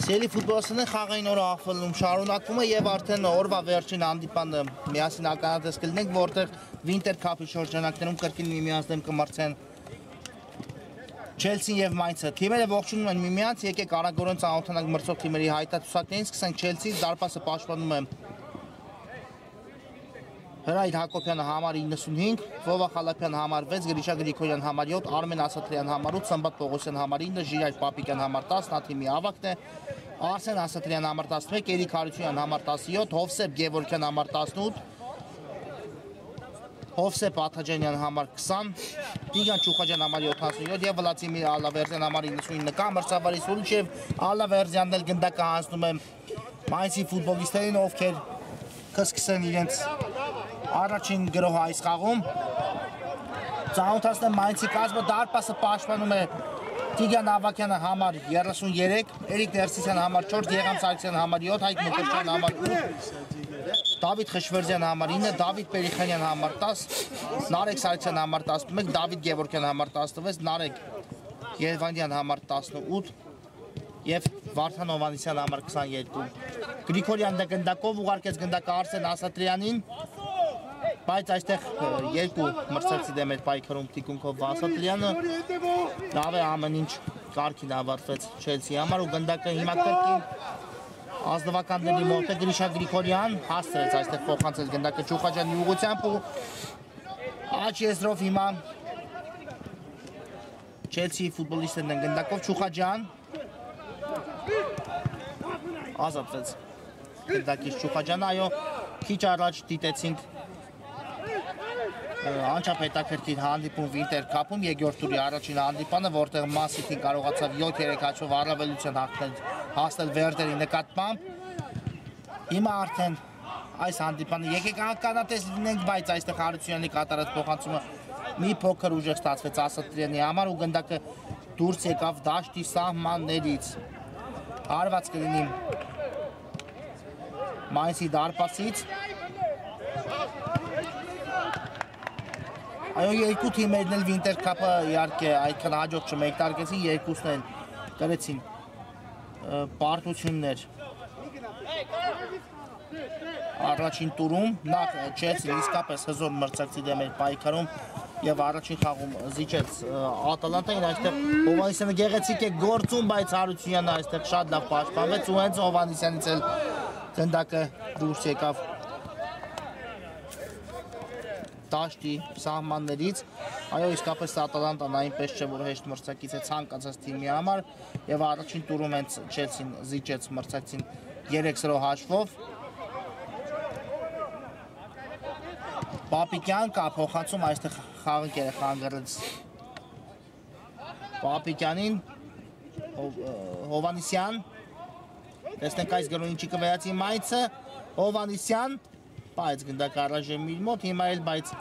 Սելի ֆուտբոլիստները խաղային օրը աղվելում շարունակվում է եւ արդեն օրվա վերջին հանդիպանը միասին ականատես կլինենք, որտեղ Winter Cup-ի շրջանակներում կրկին միմյանց դեմ կմրցեն Chelsea եւ Mainz-ը։ Թիմերը ողջունում են միմյանց, եկեք արագորեն ծանոթանանք մրցող թիմերի հայտարարություններին, սկսենք Chelsea-ից, դարպասը պաշտպանում է Հրայր Հակոբյանը համար 95, Վովա Խալափյան համար 6, Գրիշա Գրիգորյան համար 7, Արմեն Ասատրյան համար 8, Սմբատ Պողոսյան համար 9, Ժիրայր Պապիկյան համար 10, նա թիմի ավագն է, Արսեն Ասատրյան համար 11, Էրիկ Հարությունյան համար 17, Հովսեփ Գևորգյան համար 18, Հովսեփ Աթաջանյան համար 20, Տիգրան Չուխաջյան համար 77 եւ Վլադիմիր Ալավերդյան համար 99 կա մրցավարի Սուրիչև Ալավերդյանն էլ գնդակը հանձնում է Mainz-ի ֆուտբոլիստերին, ովքեր կսկսեն իրենց առաջին գրոհը այս խաղում ծանոթացնեմ Mainz-ի կազմը դարպասը պաշտպանում է Տիգրան Ավակյանը համար 33, Էրիկ Ներսիսյանը համար 4, Եղամ Սարգսյանը համար 7, Հայկ Մկրտչյանը համար 8, Դավիթ Խշվերձյանը համար 9, Դավիթ Պերիխանյանը համար 10, Նարեկ Սարգսյանը համար 11, Դավիթ Գևորգյանը համար 16, Նարեկ Երևանյան համար 18 եւ Վարդան Հովհաննիսյանը համար 22։ Գրիգորյան գնդակով ուղարկեց գնդակը Արսեն Ասատրյանին, բայց այստեղ երկու մրցակցի դեմ էր պայքարում թիկունքով Ասատրյանը, լավ է ամեն ինչ կարգին ավարտվեց Chelsea-ի համար ու գնդակը հիմա կրկին ազնվականների մոտ է Գրիշա Գրիգորյան հասցրեց այստեղ փոխանցել գնդակը Չուխաջյանի ուղղությամբ ու աջ եզրով հիմա Chelsea-ի ֆուտբոլիստներն են գնդակով Չուխաջյան ազատվեց գնդակից Չուխաջյանը, այո, քիչ առաջ դիտեցինք անչափ հետաքրքիր հանդիպում Winter Cup-ում երկրորդ տուրի առաջին հանդիպանը, որտեղ Man City-ն կարողացավ 7-3 հաշվով առավելության հասնել Վերդերի նկատմամբ։ Հիմա արդեն այս հանդիպանը եկեք ականատես լինենք, բայց այստեղ Հարությունյանի կատարած փոխանցումը մի փոքր ուժեղ ստացվեց Ասատրյանի համար ու գնդակը դուրս եկավ դաշտի սահմաններից։ Հարված կլինի Mainz-ի դարպասից։ Այո, երկու թիմերն էլ Winter Cup-ը իհարկե այդքան հաջող չմեկնարկեցին, երկուսն էլ կրեցին պարտություններ առաջին տուրում, նախ Chelsea-ն իսկապես հզոր մրցակցի դեմ էր պայքարում եւ առաջին խաղում զիջեց Ատալանտային, այստեղ Հովհաննիսյանը գեղեցիկ է գործում, բայց Հարությունյանը այստեղ շատ լավ պաշտպանվեց ու հենց Հովհաննիսյանից էլ գնդակը դուրս եկավ դաշտի սահմաններից։ Այո, իսկապես Ատալանտան այնպես չէ, որ հեշտ մրցակից է ցանկացած թիմի համար եւ առաջին տուրում հենց Chelsea-ն զիջեց մրցակցին 3-0 հաշվով։ Պապիկյան կա փոխանցում, այստեղ խաղը խանգարեց Պապիկյանին, Հովհաննիսյան, տեսնենք այս գրոն ինչի կվերացի Mainz-ը, Հովհաննիսյան, բայց գնդակ առայժմ իր մոտ, հիմա էլ բայց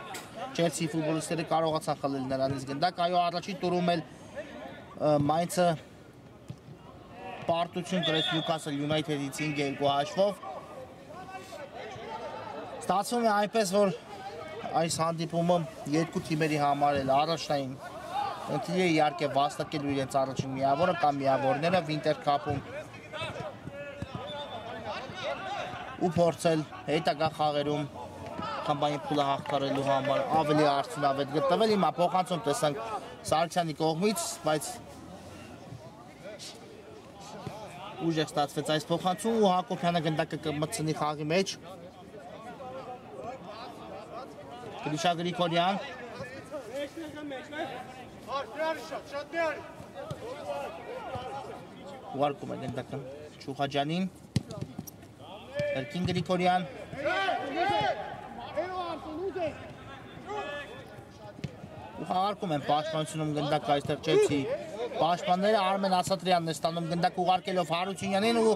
Chelsea ֆուտբոլիստները կարողացան խլել նրանից գնդակ, այո առաջին տուրում էլ Mainz-ը պարտություն կրեց Newcastle United-ից 5-2 հաշվով։ Ստացվում է այնպես, որ այս հանդիպումը երկու թիմերի համար էլ առաջնային ընտրի է իհարկե վաստակելու իրենց առաջին միավորը կամ միավորները Winter Cup-ում ու փորձել հետագա խաղերում կամպանի փուլը հաղթարելու համար ավելի արդյունավետ գտնվել։ Հիմա փոխանցում տեսանք Սարգսյանի կողմից, բայց ուժեղ ստացվեց այս փոխանցում ու Հակոբյանը գնդակը կմտցնի խաղի մեջ։ Գրիշա Գրիգորյան ուղարկում է գնդակը Չուխաջանին Երկին Գրիգորյան Ուղարկում են պաշտպանությունում գնդակ այստեղ Չելսի պաշտպանները Արմեն Ասատրյանն է ստանում գնդակ ուղարկելով Հարությունյանին ու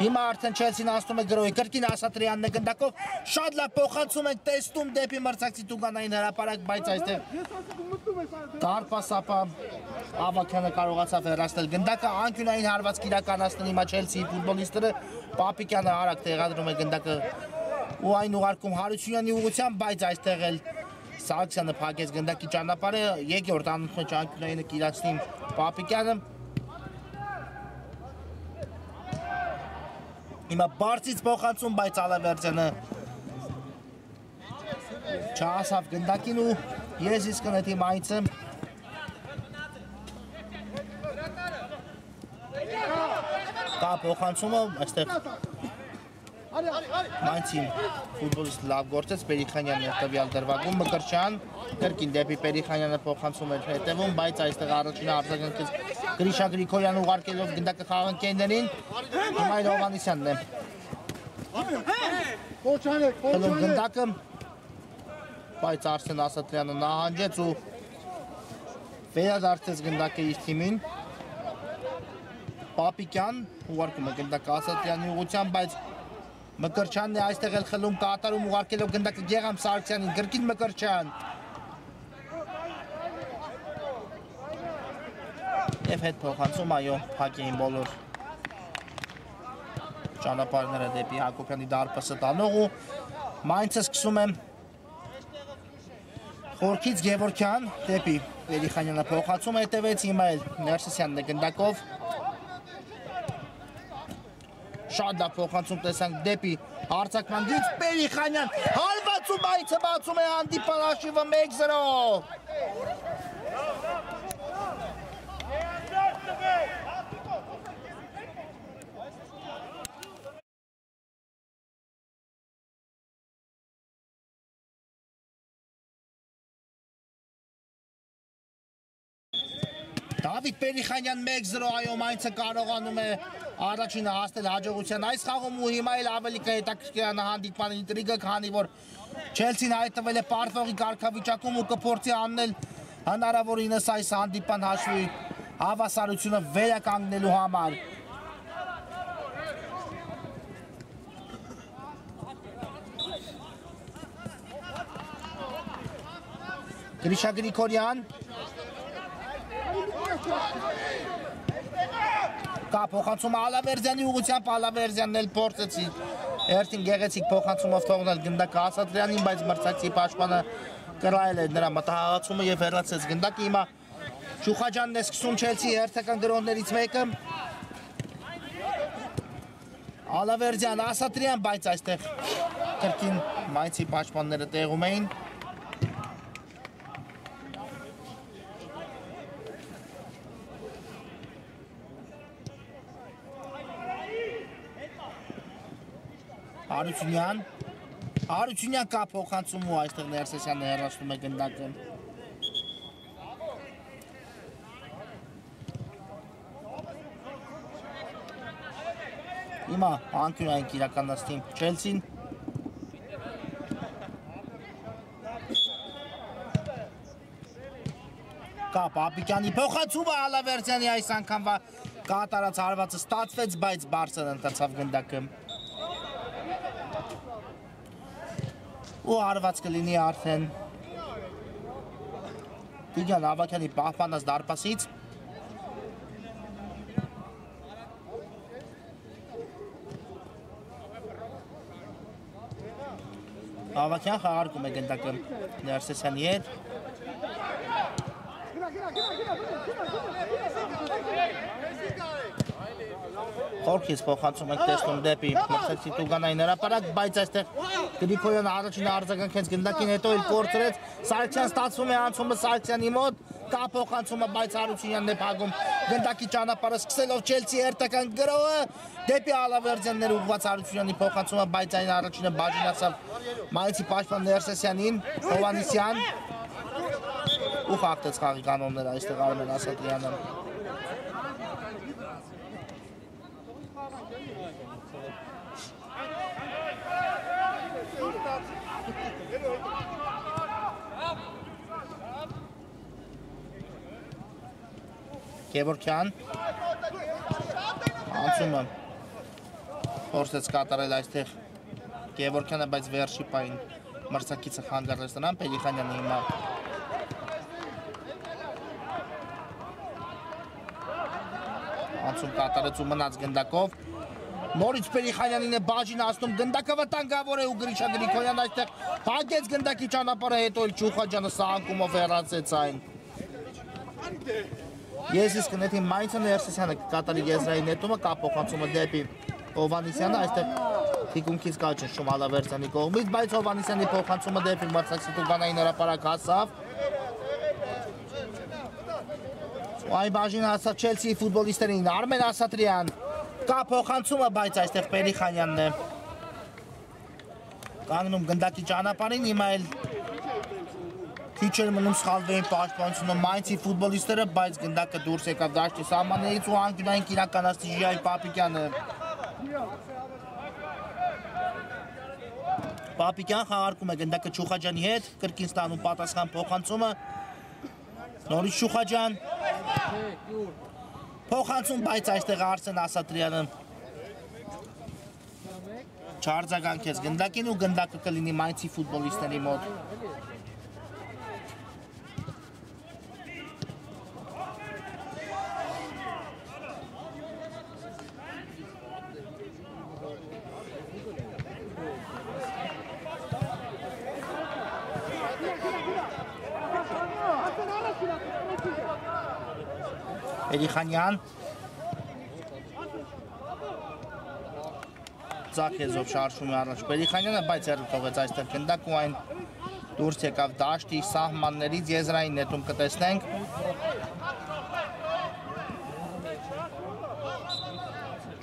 հիմա արդեն Չելսին անցնում է գրոյի կրկին Ասատրյանն է գնդակով շատ լավ փոխանցում են տեստում դեպի մրցակցի Տուգանային հրապարակ բայց այստեղ Դարպասապա Ավակյանը կարողացավ հեռացնել գնդակը անկյունային հարվածք իրականացնել հիմա Չելսիի ֆուտբոլիստները Պապիկյանը արագ տեղադրում է գնդակը ու այն ուղարկում Հարությունյանի ուղղությամբ բայց այստեղ էլ Սարգսյանը փակեց գնդակի ճանապարհը, երկրորդ անընդմեջ անկյունայինը կիրացնի Պապիկյանը։ Հիմա բարձից փոխանցում, բայց Ալավերդյանը չհասավ գնդակին ու Եզիս կնետի Մայնցը։ Կա փոխանցումը, այստեղ Մայնցին ֆուտբոլիստ լավ գործեց Պերիխանյանն էր տվյալ դրվագում Մկրտչյան կրկին դեպի Պերիխանյանը փոխանցում էր հետևում բայց այստեղ առաջինը արձագանքեց Գրիշա Գրիգորյանը ուղարկելով գնդակը խաղանկեներին հիմա Հովհաննիսյանն է Խլում գնդակը բայց Արսեն Ասատրյանը նահանջեց ու վերադարձեց գնդակը իր թիմին Պապիկյան ուղարկում է գնդակը Ասատրյանի ուղղությամբ բայց Մկրտչյանն է այստեղ էլ խլում կատարում ուղարկելով գնդակը Գեգամ Սարգսյանին գրքին Մկրտչյան Եվ հետ փոխանցում այո փակ էին բոլոր ճանապարհները դեպի Հակոբյանի դարպասը տանող ու Մայնցը սկսում է Խորքից Գևորգյան դեպի Պերիխանյանը փոխանցում հետևեց հիմա էլ Ներսիսյանն է գնդակով Շատ լավ փոխանցում տեսանք դեպի արձակման Պերիխանյան հարվածում Մայնցը բացում է հանդիպան հաշիվը 1-0 Դավիթ Պերիխանյան 1-0 այո Մայնցը կարողանում է առաջինը հասնել հաջողության այս խաղում ու հիմա էլ ավելի կհետաքրքրի հանդիպման ինտրիգը քանի որ Չելսին հայտնվել է պարտվողի կարգավիճակում ու կփորձի անել հնարավորինս այս հանդիպան հաշվի հավասարությունը վերականգնելու համար Գրիշա Գրիգորյան Կա փոխանցումը Ալավերդյանի ուղղությամբ Ալավերդյանն էլ փորձեցի Երթին գեղեցիկ փոխանցումով թողնել գնդակը Ասատրյանին, բայց մրցակցի պաշտպանը կրայել է նրա մտահղացումը եւ հեռացեց գնդակը հիմա Չուխաջյանն է սկսում Չելսիի հերթական գրողներից մեկը Ալավերդյան Ասատրյան, բայց այստեղ կրկին Մայնցի պաշտպանները տեղում էին Հարությունյան կա փոխանցում ու այստեղ Ներսեսյանը հեռացնում է գնդակը Հիմա անկյունային կիրականացնի Չելսին Կա Պապիկյանի փոխանցումը Ալավերդյանի այս անգամվա կատարած հարվածը ստացվեց, բայց բարձր ընթացավ գնդակը ու հարված կլինի արդեն Տիգրան Ավակյանի պահպանած դարպասից Ավակյան խաղարկում է գնդակը Ներսեսյանի հետ Խորքից փոխանցում ենք տեսնում դեպի մրցակցի Տուգանային հրապարակ, բայց այստեղ Գրիգորյանը առաջինը արձագանքեց գնդակին, հետո էլ կորցրեց, Սարգսյան ստացվում է անցումը Սարգսյանի մոտ, կա փոխանցումը, բայց Հարությունյանն է փակում գնդակի ճանապարհը սկսելով Չելսիի հերթական գրոհը դեպի Ալավերդյաններ ուղղված Հարությունյանի փոխանցումը, բայց այն առաջինը բաժին ասավ Մայնցի պաշտպան Ներսեսյանին, Հովհաննիսյան ու խախտեց խաղի կանոնները այստեղ Արմեն Ասատրյանը Գևորգյան անցումը փորձեց կատարել այստեղ Գևորգյանը, բայց վերջի պահին մրցակիցը խանգարեց նրան, Պերիխանյանը հիմա անցում կատարեց ու մնաց գնդակով նորից Պերիխանյանին է բաժին ասնում, գնդակը վտանգավոր է ու Գրիշա Գրիգորյանն այստեղ փակեց գնդակի ճանապարհը, հետո էլ Չուխաջյանը սա անկումով հեռացեց այն Ես իսկ նետի Մայնցը Ներսիսյանը կատարի եզրային նետումը, կա փոխանցումը դեպի Հովհաննիսյանը, այստեղ թիկունքից կաճ շում Ալավերդյանի կողմից, բայց Հովհաննիսյանի փոխանցումը դեպի մրցակցի Տուգանային հրապարակ հասավ։ Այն բաժին հասավ Չելսիի ֆուտբոլիստերին, Արմեն Ասատրյան, կա փոխանցումը, բայց այստեղ Պերիխանյանն է կանգնում գնդակի ճանապարհին, հիմա էլ Քիչ էր մնում սխալվեին պաշտպանությունը Մայնցի ֆուտբոլիստները, բայց գնդակը դուրս եկավ դաշտի սահմաններից ու անկյունային իրականացրեց Ժիայ Պապիկյանը։ Պապիկյան խաղարկում է գնդակը Չուխաջյանի հետ, կրկին ստանում պատասխան փոխանցումը։ Նորից Չուխաջյան։ Փոխանցում, բայց այստեղ Արսեն Ասատրյանը չարձագանքեց գնդակին ու գնդակը կլինի Մայնցի ֆուտբոլիստների մոտ։ Պերիխանյան Ձախեզով շարժում է առաջ Պերիխանյանը, բայց հեռու թողեց այստեղ գնդակ ու այն դուրս եկավ դաշտի սահմաններից եզրային նետում կտեսնենք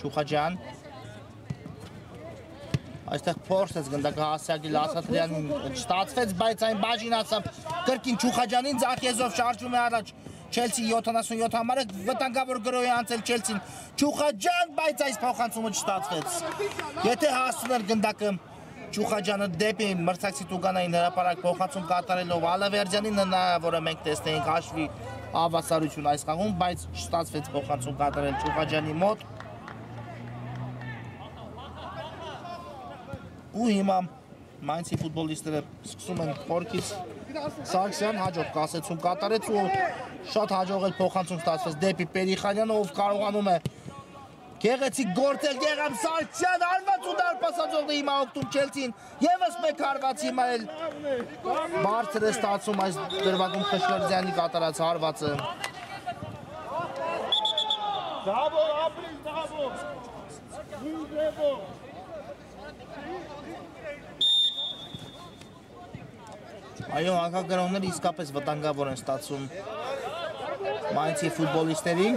Չուխաջյան այստեղ փորձեց գնդակը հասցեակի Ասատրյանին չստացվեց, բայց այն բաժին ասավ կրկին Չուխաջյանին Ձախեզով շարժում է առաջ Չելսի 77 համարը վտանգավոր գրոհի անցել Չելսին Չուխաջյան, բայց այս փոխանցումը չստացվեց։ Եթե հասցներ գնդակը Չուխաջյանը դեպի մրցակցի Տուգանային հրապարակ փոխանցում կատարելով Ալավերդյանին հնարավոր է մենք տեսնեինք հաշվի հավասարություն այս խաղում, բայց չստացվեց փոխանցում կատարել Չուխաջյանի մոտ։ Ու հիմա Մայնցի ֆուտբոլիստները սկսում են խորքից Սարգսյան հաջող կասեցում կատարեց ու շատ հաջող էլ փոխանցում ստացվեց դեպի Պերիխանյանը, ով կարողանում է գեղեցիկ գործել Գեղամ Սարգսյան արված ու դարպասաձողն է հիմա օգտում Չելսին եւս մեկ հարված հիմա էլ բարձր է ստացում այս դրվագում Խշվերդյանի կատարած հարվածը Դավոր ապրիլ դավոր Այո, հակագրողները իսկապես վտանգավոր են ստացում Մայնցի ֆուտբոլիստերին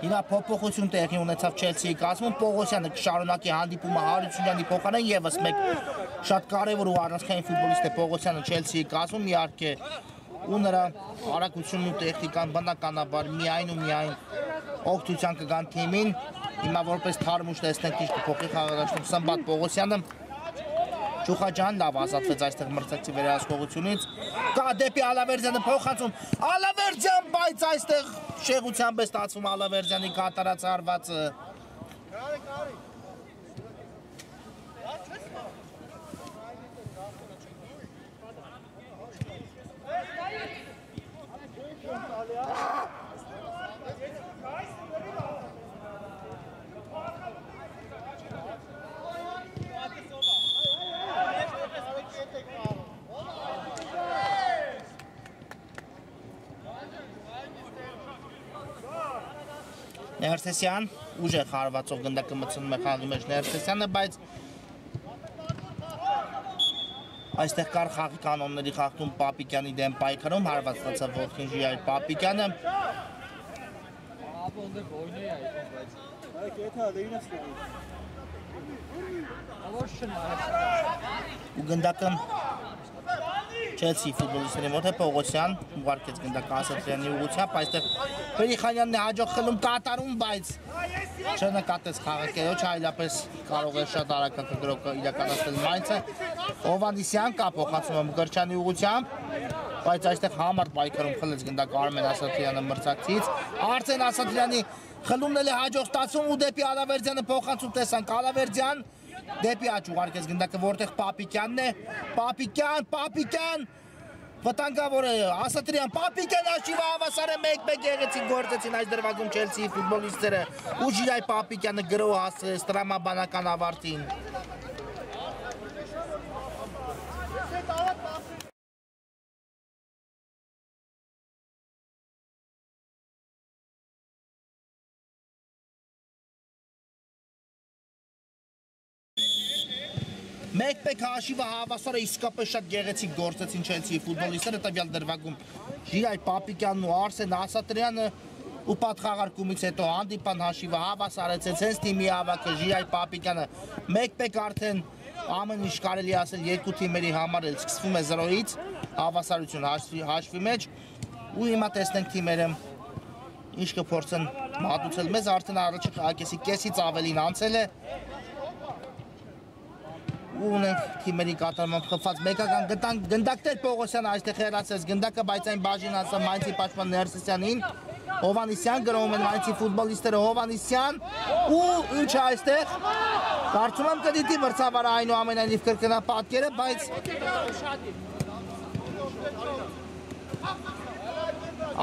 Հիմա փոփոխություն տեղի ունեցավ Չելսիի կազմում, Պողոսյանը կշարունակի հանդիպումը Հարությունյանի փոխարեն եւս մեկ շատ կարեւոր ու առանցքային ֆուտբոլիստ է Պողոսյանը Չելսիի կազմում, իհարկե ու նրա արագությունն ու տեխնիկան բնականաբար միայն ու միայն օգտության կգան թիմին, հիմա որպես թարմուշ տեսնենք ինչ կփոխի խաղադաշտում Սմբատ Պողոսյանը Չուխաջյան լավ ազատվեց այստեղ մրցակցի վերահսկողությունից, կա դեպի Ալավերդյանը փոխանցում, Ալավերդյան, բայց այստեղ շեղությամբ է ստացվում Ալավերդյանի կատարած հարվածը։ Ներսեսյան ուժեղ հարվածով գնդակը մտցնում է խաղի մեջ Ներսեսյանը, բայց այստեղ կար խաղի կանոնների խախտում Պապիկյանի դեմ պայքարում, հարված ստացավ ոտքին Ժիայ Պապիկյանը։ Ու գնդակը Չելսի ֆուտբոլիստների մոտ է Պողոսյան, ուղարկեց գնդական Ասատրյանի ուղղությամբ, այստեղ Բերիխանյանն է հաջող խլում կատարում, բայց չնկատեց քաղաքերոջը, այլապես կարող է շատ արագ գրոհը իրականացնել Մայնցը։ Հովհաննիսյան կա փոխանցում Մկրտչյանի ուղղությամբ, բայց այստեղ համառ պայքարում խլեց գնդակ Արմեն Ասատրյանը մրցակցից։ Արսեն Ասատրյանի խլումն էլ է հաջող ստացվում ու դեպի Ալավերդյանը փոխանցում տեսանք Ալավերդյան դեպի աճ ուղարկեց գնդակը, որտեղ Պապիկյանն է, Պապիկյան, վտանգավոր է, Ասատրյան, Պապիկյան հաշիվը հավասար է 1-1 գեղեցիկ գործեցին այս դրվագում Չելսիի ֆուտբոլիստները ու Ժիրայ Պապիկյանը գրոհ հասցրեց տրամաբանական ավարտին։ Մեկ-մեկ հաշիվը հավասար է իսկապես շատ գեղեցիկ գործեցին Չելսիի ֆուտբոլիստները տվյալ դրվագում Ժիրայ Պապիկյանն ու Արսեն Ասատրյանը ու պատխաղարկումից հետո հանդիպան հաշիվը հավասարեցեց հենց թիմի ավակը Ժիրայ Պապիկյանը մեկ-մեկ արդեն ամեն ինչ կարելի ասել երկու թիմերի համար էլ սկսվում է 0-ից հավասարություն հաշվի մեջ ու հիմա տեսնենք թիմերը ինչ կփորձեն մատուցել մեզ արդեն առաջի հակեսի կեսից ավելին անցել է ու ունենք թիմերի կատարմամբ խփված մեկական գնդակներ Պողոսյանը այստեղ հեռացրեց գնդակը, բայց այն բաժին ասա Մայնցի պաշտպան Ներսիսյանին Հովհաննիսյան գրոհում են Մայնցի ֆուտբոլիստները Հովհաննիսյան ու ինչ է այստեղ կարծում եմ կդիտի մրցավարը այնուամենայնիվ կրկնապատկերը, բայց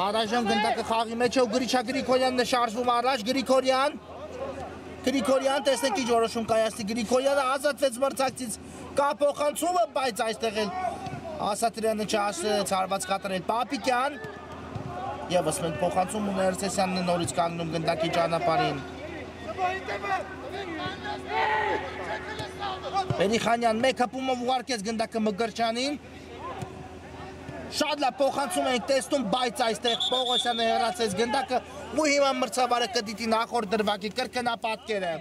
առայժմ գնդակը խաղի մեջ է ու Գրիչա Գրիգորյանն է շարժվում առաջ Գրիգորյան, տեսնենք ինչ որոշում կայացնի Գրիգորյանը ազատվեց մրցակցից կա փոխանցումը, բայց այստեղ էլ Ասատրյանը չհասցրեց հարված կատարել Պապիկյան Եվս մենք փոխանցում ու Ներսեսյանն է նորից կանգնում գնդակի ճանապարհին Բերիխանյան մեկ հպումով ուղարկեց գնդակը Մկրտչյանին Շատ լավ փոխանցում ենք տեսնում, բայց այստեղ Պողոսյանը հեռացեց գնդակը ու հիմա մրցավարը կդիտի նախորդ դրվագի կրկնապատկերը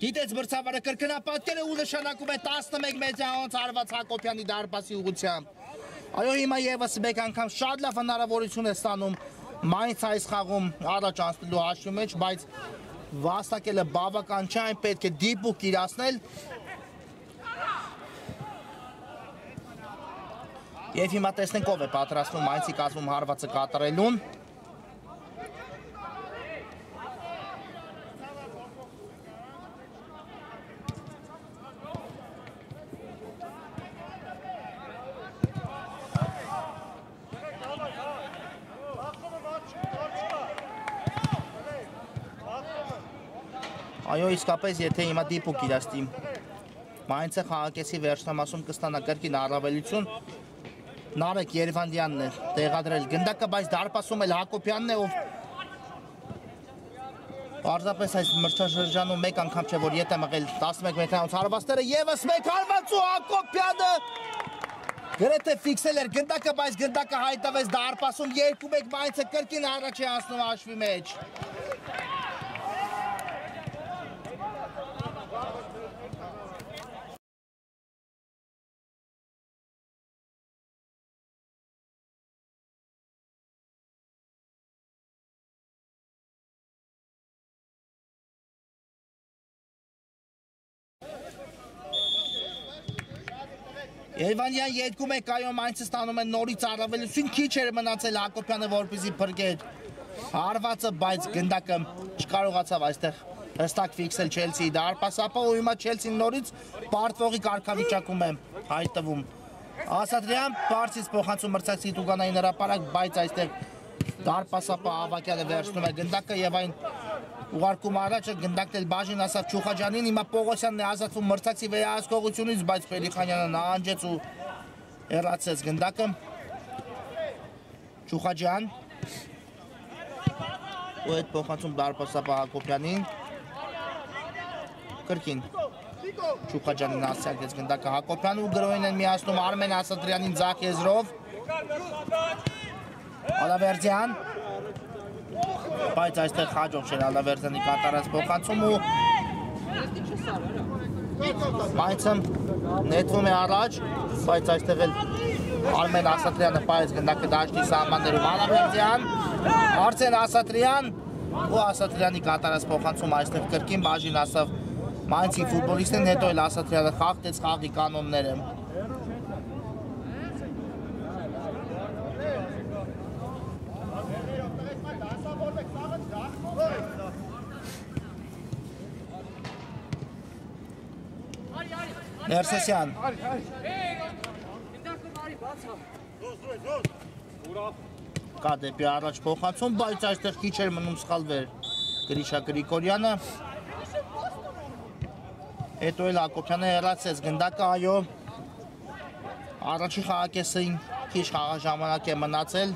Դիտեց մրցավարը կրկնապատկերը ու նշանակում է 11 մեծահանց Արված Հակոբյանի դարպասի ուղղությամբ Այո հիմա եւս մեկ անգամ շատ լավ հնարավորություն է ստանում Մայնց այս խաղում առաջ անցնելու հաշվի մեջ, բայց վաստակելը բավական չէ, այն պետք է դիպուկ իրացնել Եվ հիմա տեսնենք ով է պատրաստվում Մայնցի կազմում հարվածը կատարելուն Այո իսկապես եթե հիմա դիպուկ իրացնի Մայնցը խաղակեսի վերջնամասում կստանա կրկին առավելություն Նարեկ Երևանդյանն է տեղադրել գնդակը, բայց դարպասում էլ Հակոբյանն է, ով պարզապես այս մրցաշրջանում մեկ անգամ չէ, որ ետ է մղել 11 մետրանոց հարվածները, եվս մեկ հարված ու Հակոբյանը գրեթե ֆիքսել էր գնդակը, բայց գնդակը հայտնվեց դարպասում 2-1 Մայնցը կրկին առաջ է անցնում հաշվի մեջ Երևանյան 2-1 այո Մայնցը ստանում են նորից առավելություն քիչ էր մնացել Հակոբյանը որպեսզի փրկեր հարվածը, բայց գնդակը չկարողացավ այստեղ հստակ ֆիքսել Չելսիի դարպասապը ու հիմա Չելսին նորից պարտվողի կարգավիճակում է հայտնվում Ասատրյան բարձից փոխանցում մրցակցի Տուգանային հրապարակ, բայց այստեղ դարպասապը Ավակյանը վերցնում է գնդակը եւ այն ուղարկում առաջը գնդակն էլ բաժին ասավ Չուխաջանին, հիմա Պողոսյանն է ազատվում մրցակցի վերահսկողությունից, բայց Բերիխանյանը նահանջեց ու հեռացրեց գնդակը Չուխաջան ու այդ փոխանցում դարպասապը Հակոբյանին կրկին Չուխաջանին ասցակեց գնդակը Հակոբյանը ու գրոհին են միացնում Արմեն Ասատրյանին ձախ եզրով Ալավերդյան բայց այստեղ հաջող չէր Ալավերդյանի կատարած փոխանցում ու Մայնցը նետվում է առաջ, բայց այստեղ էլ Արմեն Ասատրյանը պայեց գնդակը դաշտի սահմաններում Ալավերդյան, Արսեն Ասատրյան ու Ասատրյանի կատարած փոխանցում այստեղ կրկին բաժին ասավ Մանցի ֆուտբոլիստին, հետո էլ Ասատրյանը խախտեց խաղի կանոնները։ Ներսեսյան կա դեպի առաջ փոխանցում, բայց այստեղ քիչ էր մնում սխալվեր Գրիշա Գրիգորյանը, հետո էլ Հակոբյանը հեռացեց գնդակը, այո, առաջի խաղակեսին քիչ խաղաժամանակ է մնացել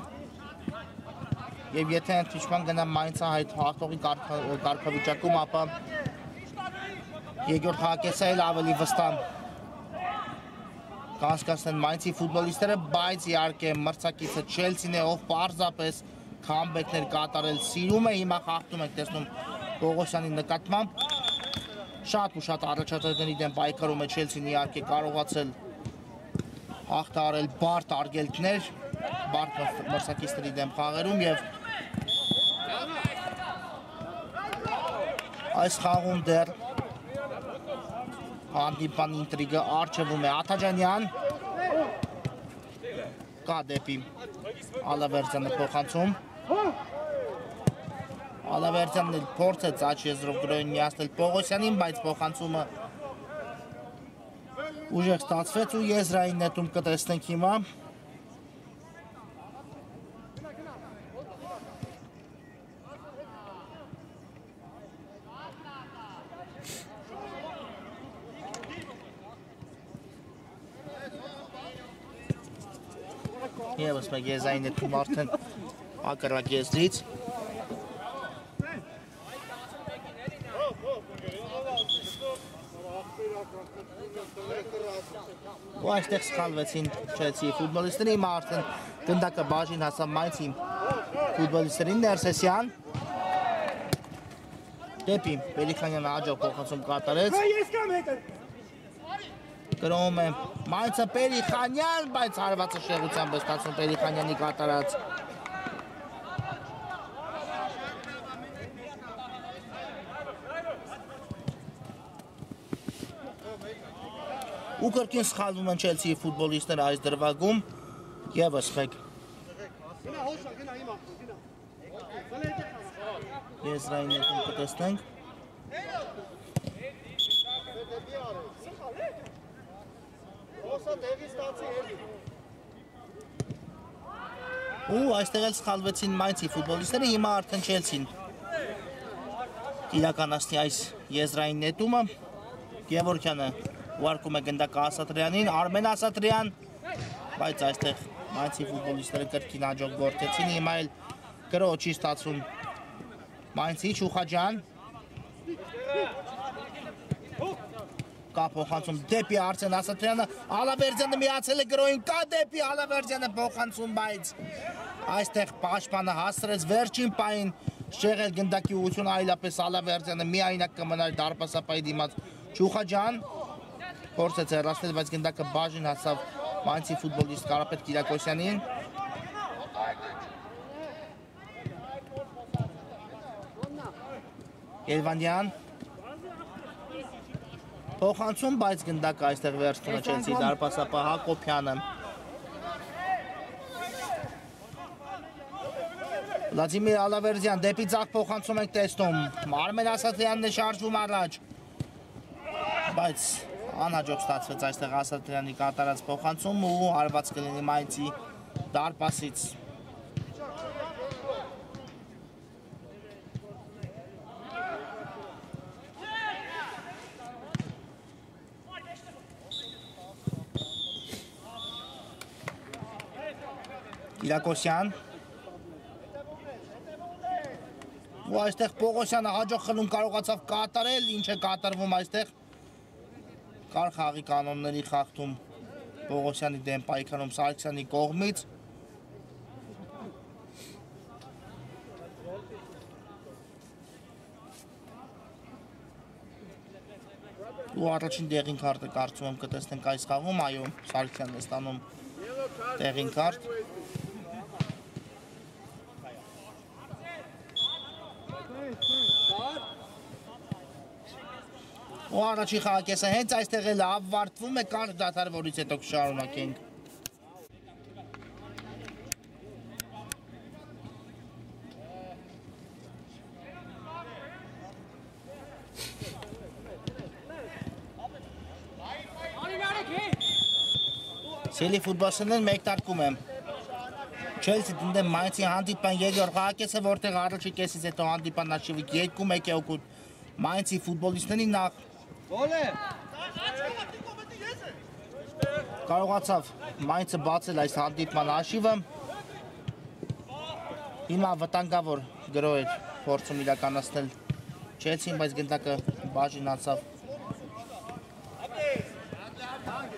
և եթե ընդվիճման գնա Մայնցը հաղթողի կարգավիճակում, ապա երկրորդ խաղակեսը էլ ավելի վստահ կանցկացնեն Մայնցի ֆուտբոլիստները, բայց իհարկե մրցակիցը Չելսին է, ով պարզապես քամբեքներ կատարել սիրում է, հիմա խախտում ենք տեսնում Պողոսյանի նկատմամբ, շատ ու շատ առաջադրանքների դեմ պայքարում է Չելսին, իհարկե կարողացել հաղթահարել բարդ արգելքներ, բարդ մրցակիցների դեմ խաղերում և այս խաղում դեռ հանդիպան ինտրիգը արջևում է Աթաջանյան, կա դեպի Ալավերդյանը փոխանցում, Ալավերդյանն էլ փորձեց աջ եզրով գրոյին միացնել Պողոսյանին, բայց փոխանցումը ուժեղ ստացվեց ու եզրային նետում կտեսնենք հիմա, Եվս մեկ եզային նետում արդեն ակրակ եզրից ու այստեղ սխալվեցին Չելսիի ֆուտբոլիստները, հիմա արդեն գնդակը բաժին հասավ Մայնցի ֆուտբոլիստերին, Ներսեսյան դեպի Պելիքանյանը աջող փոխանցում կատարեց գրոհում է Մայնցը Պելիքանյան, բայց հարվածը շեղությամբ է ստացվում Պելիքանյանի կատարած ու կրկին սխալվում են Չելսիի ֆուտբոլիստները այս դրվագում եվս մեկ եզրային նետում կտեսնենք ու այստեղ էլ սխալվեցին Մայնցի ֆուտբոլիստները, հիմա արդեն Չելսին իրականացնի այս եզրային նետումը, Գևորգյանը ուղարկում է գնդակը Ասատրյանին, Արմեն Ասատրյան, բայց այստեղ Մայնցի ֆուտբոլիստները կրկին աջող գործեցին, հիմա էլ գրոհ չի ստացվում Մայնցի Չուխաջյան կա փոխանցում դեպի Արսեն Ասատրյանը, Ալավերդյանը միացել է գրոհին, կա դեպի Ալավերդյանը փոխանցում, բայց այստեղ պաշտպանը հասցրեց վերջին պահին շեղել գնդակի ուղղությունը, այլապես Ալավերդյանը միայնակ կմնար դարպասապայի դիմաց Չուխաջյան փորձեց հեռացնել, բայց գնդակը բաժին հասավ Մայնցի ֆուտբոլիստ Կարապետ Կիրակոսյանին Երևանյան փոխանցում, բայց գնդակը այստեղ վերցնում է Չելսիի դարպասապահ Հակոբյանը Վլադիմիր Ալավերդյան դեպի ձախ փոխանցում ենք տեսնում Արմեն Ասատրյանն է շարժվում առաջ բայց անհաջող ստացվեց այստեղ Ասատրյանի կատարած փոխանցում ու հարված կլինի Մայնցի դարպասից Կիրակոսյան ու այստեղ Պողոսյանը հաջող խլում կարողացավ կատարել, ինչ է կատարվում այստեղ կար խաղի կանոնների խախտում Պողոսյանի դեմ պայքարում Սարգսյանի կողմից ու առաջին դեղին քարտը կարծում եմ կտեսնենք այս խաղում, այո, Սարգսյանն է ստանում Տեղին կարդ։ Ու առաջի խաղակեսը հենց այստեղ էլ ավարտվում է, կարճ դադար, որից հետո կշարունակենք։ Սելի ֆուտբոլսերն մեկ տարկում եմ։ Չելսի դնդեմ Մայնցի հանդիպան երկրորդ խաղակեսը, որտեղ առաջի կեսից հետո հանդիպան նաշիվը 2-1 է օգուտ Մայնցի ֆուտբոլիստների նախ կարողացավ Մայնցը բացել այս հանդիպման հաշիվը։ Հիմա վտանգավոր գրոհ էր փորձում իրականացնել Չելսին, բայց գնդակը բաժին անցավ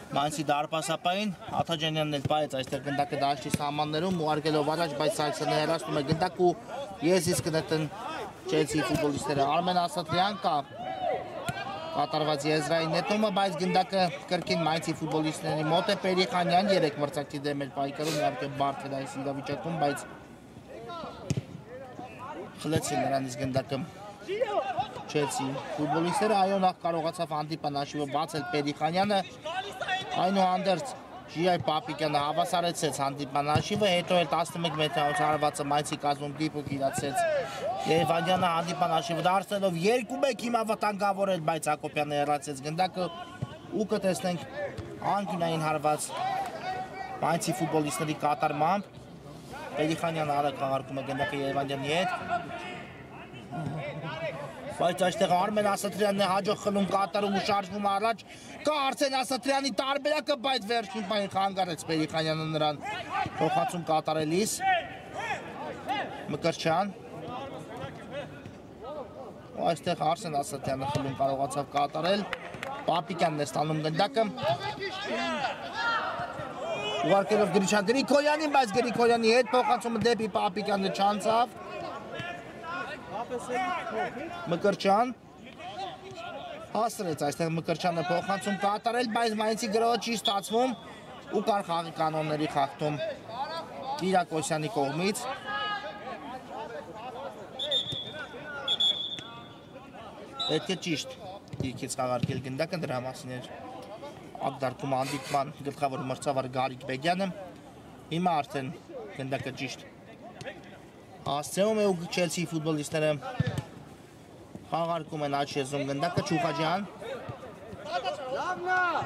Մայնցի դարպասապային, Աթաջանյանն էլ պայեց այստեղ գնդակը դաշտի սահմաններում ուղարկելով առաջ, բայց Սարգսյանը հեռացնում է գնդակ ու եզիս կնետեն Չելսիի ֆուտբոլիստները։ Արմեն Ասատրյան կա կատարված եզրային նետումը, բայց գնդակը կրկին Մայնցի ֆուտբոլիստների մոտ է Պերիխանյան 3 մրցակցի դեմ էր պայքարում, իհարկե բարդ էր այս իրավիճակում, բայց խլեցին նրանից գնդակը Չելսիի ֆուտբոլիստները, այո նախ կարողացավ հանդիպան հաշիվը բացել Պերիխանյանը, այնուհանդերձ Ժիայ Պապիկյանը հավասարեցեց հանդիպան հաշիվը, հետո էլ 11 մետրանոց հարվածը Մայնցի կազմում դիպուկ իրացեց Երևանյանը հանդիպան հաշիվը դարձնելով 2-1 հիմա վտանգավոր էր, բայց Հակոբյանը հեռացեց գնդակը ու կտեսնենք անկյունային հարված Մայնցի ֆուտբոլիստների կատարմամբ Պերիխանյանը արագ խաղարկում է գնդակը Երևանյանի հետ բայց այստեղ Արմեն Ասատրյանն է հաջող խլում կատարում ու շարժվում առաջ կա Արսեն Ասատրյանի տարբերակը, բայց վերջին պահին խանգարեց Պերիխանյանը նրան փոխանցում կատարելիս Մկրտչյան ու այստեղ Արսեն Ասատրյանը խլում կարողացավ կատարել Պապիկյանն է ստանում գնդակը ուղարկելով Գրիգորյանին, բայց Գրիգորյանի հետ փոխանցումը դեպի Պապիկյանը չանցավ Մկրտչյան հասրեց այստեղ Մկրտչյանը փոխանցում կատարել, բայց Մայնցի գրոհը չի ստացվում ու կար խաղի կանոնների խախտում Կիրակոսյանի կողմից պետք է ճիշտ դիրքից խաղարկել գնդակը, դրա մասին էր ակդարկում հանդիպման գլխավոր մրցավար Գարիկ Բեգյանը հիմա արդեն գնդակը ճիշտ հասցեում է ու Չելսիի ֆուտբոլիստները խաղարկում են աջ եզրում գնդակը Չուխաջյան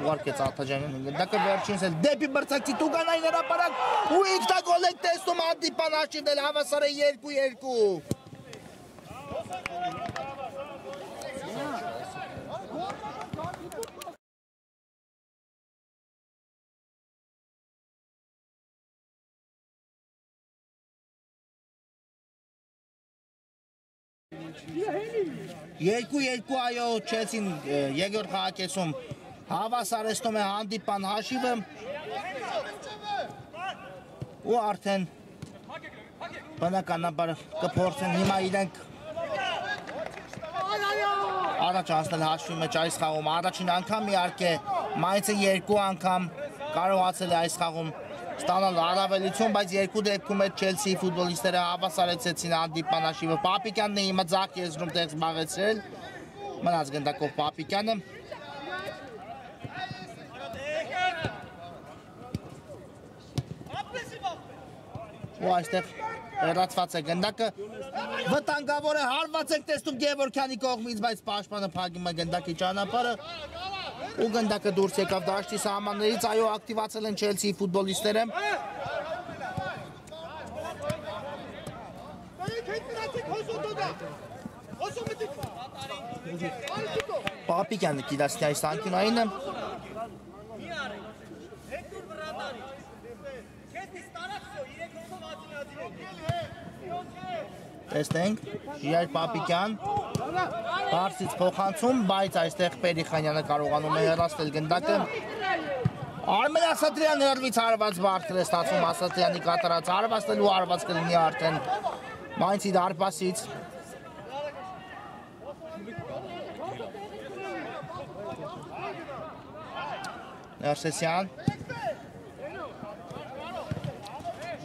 ուղարկեց Աթաջանյանին գնդակը վերջինս էլ դեպի մրցակցի Տուգանային հրապարակ ու ինքնագոլ է տեսնում հանդիպան հաշիվն էլ հավասար է 2-2 2-2 այո Չելսին երկրորդ խաղակեսում հավասարեցնում է հանդիպան հաշիվը ու արդեն բնականաբար կփորձեն հիմա իրենք առաջ անցնել հաշվի մեջ այս խաղում առաջին անգամ իհարկե Մայնցը 2 անգամ կարողացել է այս խաղում ստանալ առավելություն, բայց երկու դեպքում է Չելսիի ֆուտբոլիստները հավասարեցեցին հանդիպան հաշիվը Պապիկյանն է հիմա ձախ եզրում տեղ զբաղեցրել մնաց գնդակով Պապիկյանը ու այստեղ հեռացված է գնդակը վտանգավոր է հարված եք տեսնում Գևորգյանի կողմից, բայց պաշտպանը փակում է գնդակի ճանապարհը ու գնդակը դուրս եկավ դաշտի սահմաններից, այո ակտիվացել են Չելսիի ֆուտբոլիստները Պապիկյանը կիրացնի այս անկյունայինը տեսնենք Ժիայր Պապիկյան Բարսից փոխանցում, բայց այստեղ Պերիխանյանը կարողանում է հեռացնել գնդակը Արմեն Ասատրյան հեռվից հարված բարձր է ստացվում Ասատրյանի կատարած հարվածն ու հարված կլինի արդեն Մայնցի դարպասից Ներսեսյան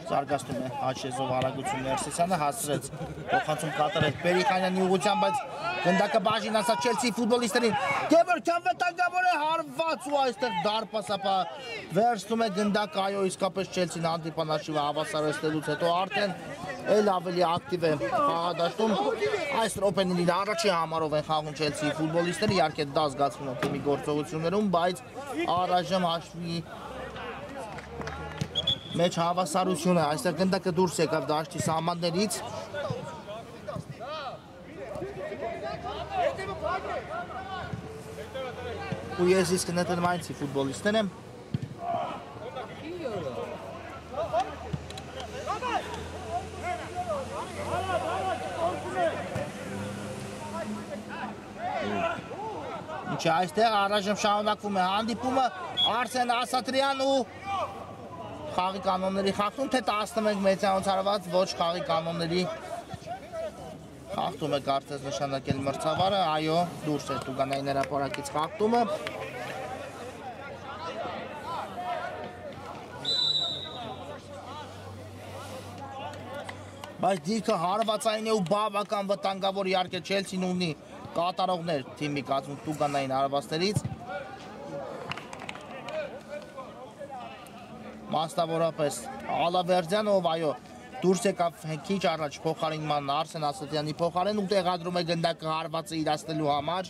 Զարգացնում է Աչեզով արագություն Ներսիսյանը հասցրեց փոխանցում կատարել Պերիխանյանի ուղղությամբ, բայց գնդակը բաժին ասած Չելսի ֆուտբոլիստերին Գևորգյան վտանգավոր է հարված ու այստեղ դարպասապա վերցնում է գնդակը, այո իսկապես Չելսին հանդիպանաշիվը հավասարեցնելուց հետո արդեն էլ ավելի ակտիվ է խաղադաշտում, այս րոպեներին առաջի համարով են խաղում Չելսիի ֆուտբոլիստները, իհարկե դա զգացվում է թիմի գործողություններում, բայց առայժմ հաշվի մեջ հավասարություն է, այստեղ գնդակը դուրս եկավ դաշտի սահմաններից ու ես իսկ նետել Մայնցի ֆուտբոլիստներ եմ Ինչը այստեղ առայժմ շարունակվում է հանդիպումը Արսեն Ասատրյան ու խաղի կանոնների խախտում, թե 11 մեծանոց հարված ոչ խաղի կանոնների խախտում է կարծես նշանակել մրցավարը, այո, դուրս է Տուգանային հրապարակից խախտումը Բայց դիրքը հարվածային է ու բավական վտանգավոր իհարկե Չելսին ունի կատարողներ թիմի կազմում Տուգանային հարվածներից Մասնավորապես Ալավերդյանը, ով այո դուրս եկավ քիչ առաջ փոխարինման Արսեն Ասատրյանի փոխարեն ու տեղադրում է գնդակը հարվածը իրացնելու համար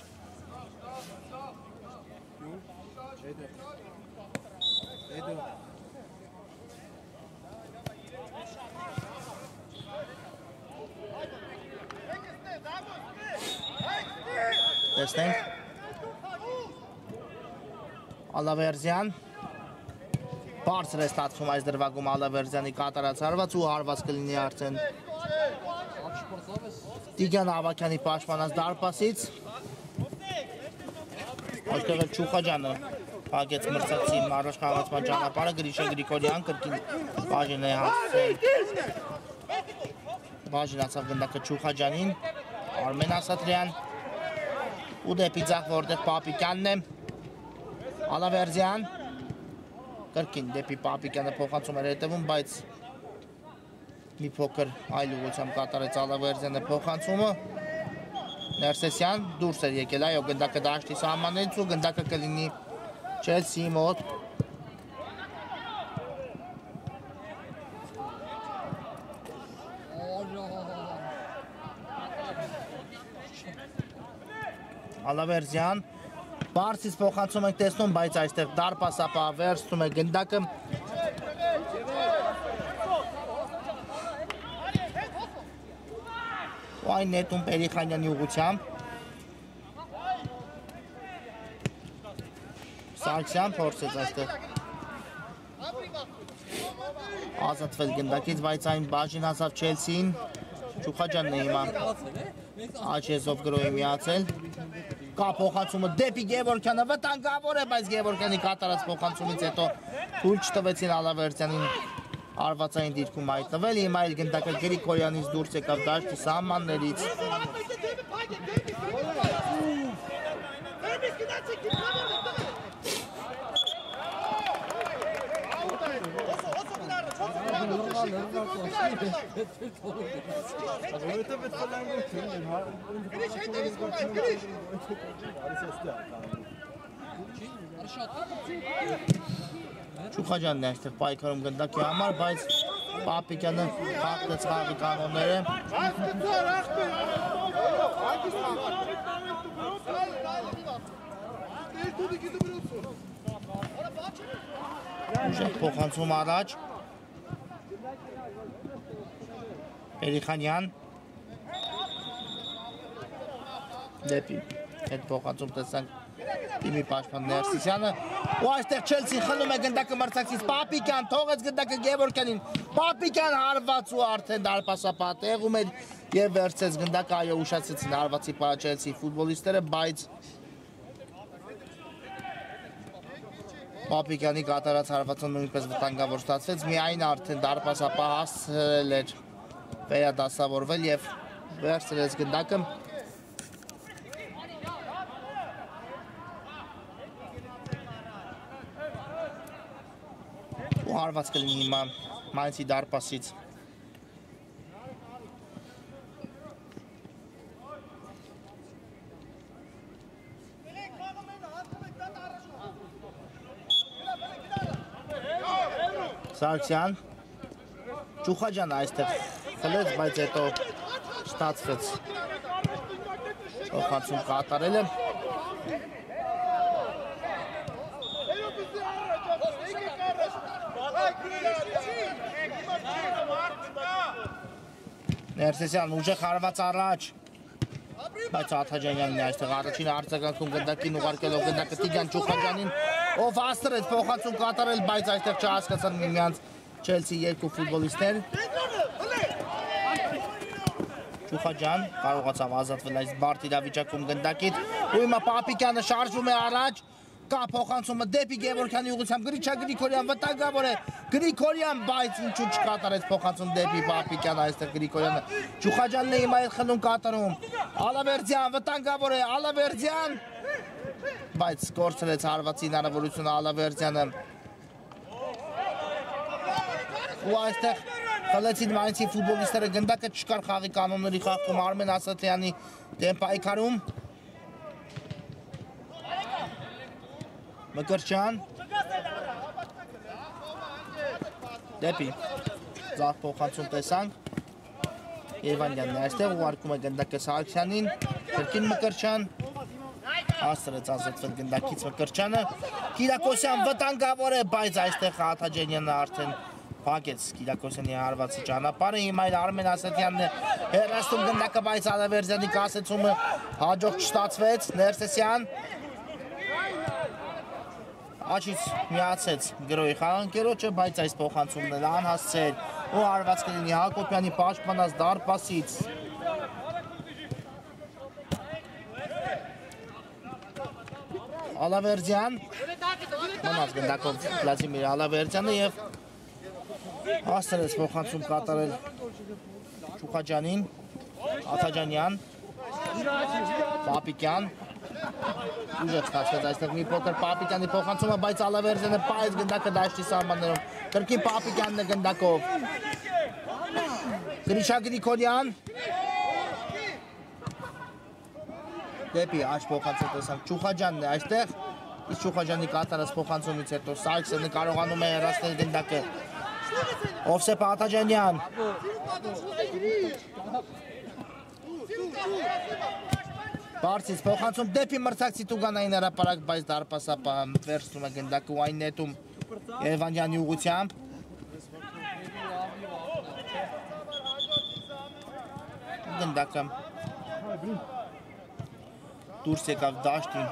Տեսնենք Ալավերդյան Բարձր է ստացվում այս դրվագում Ալավերդյանի կատարած հարված ու հարված կլինի արդեն Տիգրան Ավագյանի պաշտպանած դարպասից Այստեղ էլ Չուխաջյանը փակեց մրցակցի առաջխաղացման ճանապարհը Գրիշա Գրիգորյան կրկին բաժին է հասցրել Բաժին ասավ գնդակը Չուխաջյանին Արմեն Ասատրյան ու դեպի ձախ որտեղ Պապիկյանն է Ալավերդյան կրկին դեպի Պապիկյանը փոխանցում էր հետևում, բայց մի փոքր այլ ուղղությամբ կատարեց Ալավերդյանը փոխանցումը Ներսեսյան դուրս էր եկել, այո գնդակը դաշտի սահմաններից ու գնդակը կլինի Չելսիի մոտ Ալավերդյան Բարձից փոխանցում ենք տեսնում, բայց այստեղ դարպասապա վերցնում է գնդակը ու այն նետում Պերիխանյանի ուղղությամբ Սարգսյան փորձեց այստեղ ազատվել գնդակից, բայց այն բաժին հասավ Չելսին Չուխաջյանն է հիմա Աչեզով գրոյի միացել Կա փոխանցումը դեպի Գևորգյանը վտանգավոր է, բայց Գևորգյանի կատարած փոխանցումից հետո թույլ չտվեցին Ալավերդյանին հարվածային դիրքում հայտնվել, հիմա այլ գնդակը Գրիգորյանից դուրս եկավ դաշտի սահմաններից Չուխաջյանն է այստեղ պայքարում գնդակի համար, բայց Պապիկյանը խախտեց խաղի կանոնները Ուժեղ փոխանցում առաջ Պերիխանյան դեպի հետ փոխանցում տեսանք Տիմի պաշտպան Ներսիսյանը ու այստեղ Չելսին խլում է գնդակը մրցակցից Պապիկյան թողեց գնդակը Գևորգյանին Պապիկյան հարված ու արդեն դարպասապա տեղում էր եւ վերցեց գնդակը այո ուշացրեցին հարվածի պարա Չելսիի ֆուտբոլիստները բայց Պապիկյանի կատարած հարվածը նույնպես վտանգավոր ստացվեց միայն արդեն դարպասապա հասցրել էր վերադասավորվել եւ վերցրեց գնդակը ու հարված կլինի հիմա Mainz-ի դարպասից։ Սարգսյան Ճուխաջյանը այստեղ խլեց, բայց հետո ստացվեց փոխանցում կատարել է։ Ներսեսյան ուժեղ հարված առաջ, բայց Աթաջանյանն է այստեղ առաջին արձագանքում գնդակին ուղարկելով գնդակը Տիգրան Ճուխաջյանին, ով հաստրեց փոխանցում կատարել, բայց այստեղ չհասկացան միմյանց Չելսի երկու ֆուտբոլիստներ։ Ճուխաջյան կարողացավ ազատվել այս բարդ իրավիճակում գնդակից, ու հիմա Պապիկյանը շարժվում է առաջ, կա փոխանցումը դեպի Գևորգյանի ուղղությամբ, Գրիչա Գրիգորյան վտանգավոր է, Գրիգորյան, բայց ինչու չկատարեց փոխանցում դեպի Պապիկյանը, այստեղ Գրիգորյանը, Ճուխաջյանն է հիմա այդ խլուն կատարում, Ալավերդյան վտանգավոր է, Ալավերդյան, բայց կորցրեց հարվածի հնարավորությունը Ալավերդյանը։ Ու այստեղ խլեցին Mainz-ի ֆուտբոլիստները գնդակը չկար խաղի կանոնների խախտում Արմեն Ասատրյանի դեմ պայքարում։ Մկրտչյան դեպի ձախ փոխանցում տեսանք Երևանյանն է այստեղ ուղարկում է գնդակը Սարգսյանին, կրկին Մկրտչյան հաստրեց ազատվել գնդակից Մկրտչյանը, Կիրակոսյան վտանգավոր է, բայց այստեղ Աթաջանյանը արդեն փակեց Կիրակոսյանի հարվածի ճանապարհը, հիմա Արմեն Ասատրյանն է հեռացնում գնդակը, բայց Ալավերդյանի կասեցումը հաջող չստացվեց, Ներսեսյան աչից միացեց գրոյի խաղանկերոջը, բայց այս փոխանցումն էլ անհասցեր ու հարված կլինի Հակոբյանի պաշտպանած դարպասից։ Ալավերդյան մնաց գնդակով Վլադիմիր Ալավերդյանը և հաստրեց փոխանցում կատարել Ճուխաջյանին, Աթաջանյան, Պապիկյան, ուժեղ ստացվեց այստեղ մի փոքր Պապիկյանի փոխանցումը, բայց Ալավերդյանը պայեց գնդակը դաշտի սահմաններում, կրկին Պապիկյանն է գնդակով, Գրիչա Գրիգորյան, դեպի աջ փոխանցում տեսանք Ճուխաջյանն է այստեղ, իսկ Ճուխաջյանի կատարած փոխանցումից հետո Սարգսյանը կարողանում է հեռացնել գնդակը Ovsep Աթաջանյան Բարձից փոխանցում դեպի մրցակցի Տուգանային հրապարակ, բայց դարպասապահը վերցնում է գնդակը ու այն նետում Երևանյանի ուղղությամբ։ Գնդակը դուրս եկավ դաշտի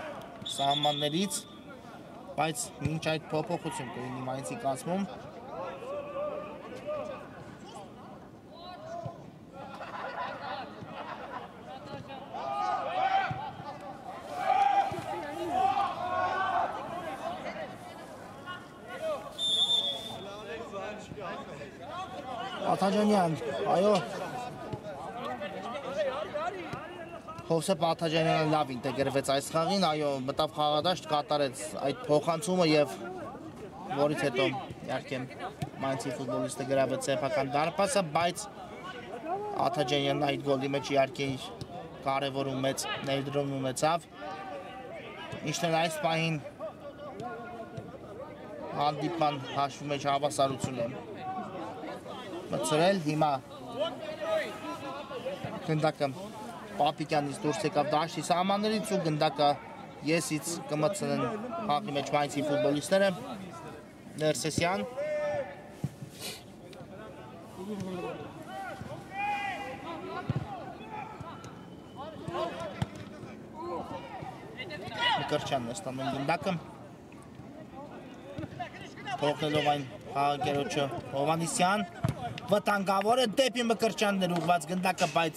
սահմաններից, բայց մինչ այդ փոփոխություն կլինի Mainz-ի կազմում։ Աթաջանյան, այո, Հովսեփ Աթաջանյանը լավ ինտեգրվեց այս խաղին, այո, մտավ խաղադաշտ, կատարեց այդ փոխանցումը և որից հետո իհարկե Mainz-ի ֆուտբոլիստը գրավեց սեփական դարպասը, բայց Աթաջանյանն այդ գոլի մեջ իհարկե իր կարևոր ու մեծ ներդրում ունեցավ, ինչն էլ այս պահին հանդիպման հաշվի մեջ հավասարություն է մտցրել, հիմա գնդակը Պապիկյանից դուրս եկավ դաշտի սահմաններից ու գնդակը եսից կմտցնեն խաղի մեջ Mainz-ի ֆուտբոլիստները, Ներսեսյան, Մկրտչյանն է ստանում գնդակը, թողնելով այն խաղակերոջը Հովհաննիսյան, վտանգավոր է դեպի Մկրտչյանն էր ուղղված գնդակը, բայց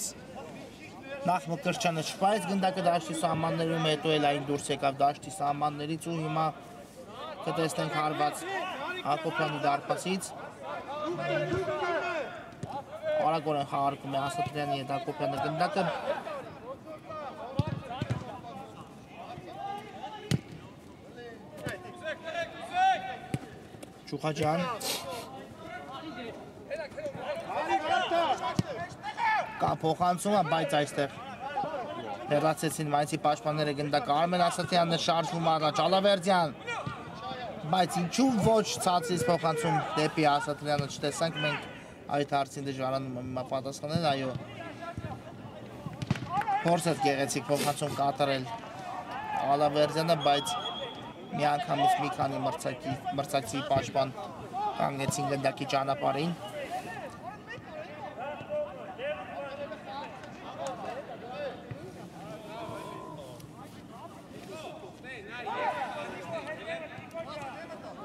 նախ Մկրտչյանը շփայեց գնդակը դաշտի սահմաններում, հետո էլ այն դուրս եկավ դաշտի սահմաններից ու հիմա կտեսնենք հարված Հակոբյանի դարպասից։ Արագորեն խաղարկում է Ասատրյանի հետ Հակոբյանը գնդակը։ Ճուխաջյան Կա փոխանցումը, բայց այստեղ հեռացեցին Մայնցի պաշտպանները գնդակը Արմեն Ասատրյանը շարժվում առաջ Ալավերդյան, բայց ինչու ոչ ցածից փոխանցում դեպի Ասատրյանը չտեսանք մենք այդ հարցին դժվարանում եմ պատասխանել, այո փորձեց գեղեցիկ փոխանցում կատարել Ալավերդյանը, բայց միանգամից մի քանի մրցակցի պաշտպան կանգնեցին գնդակի ճանապարհին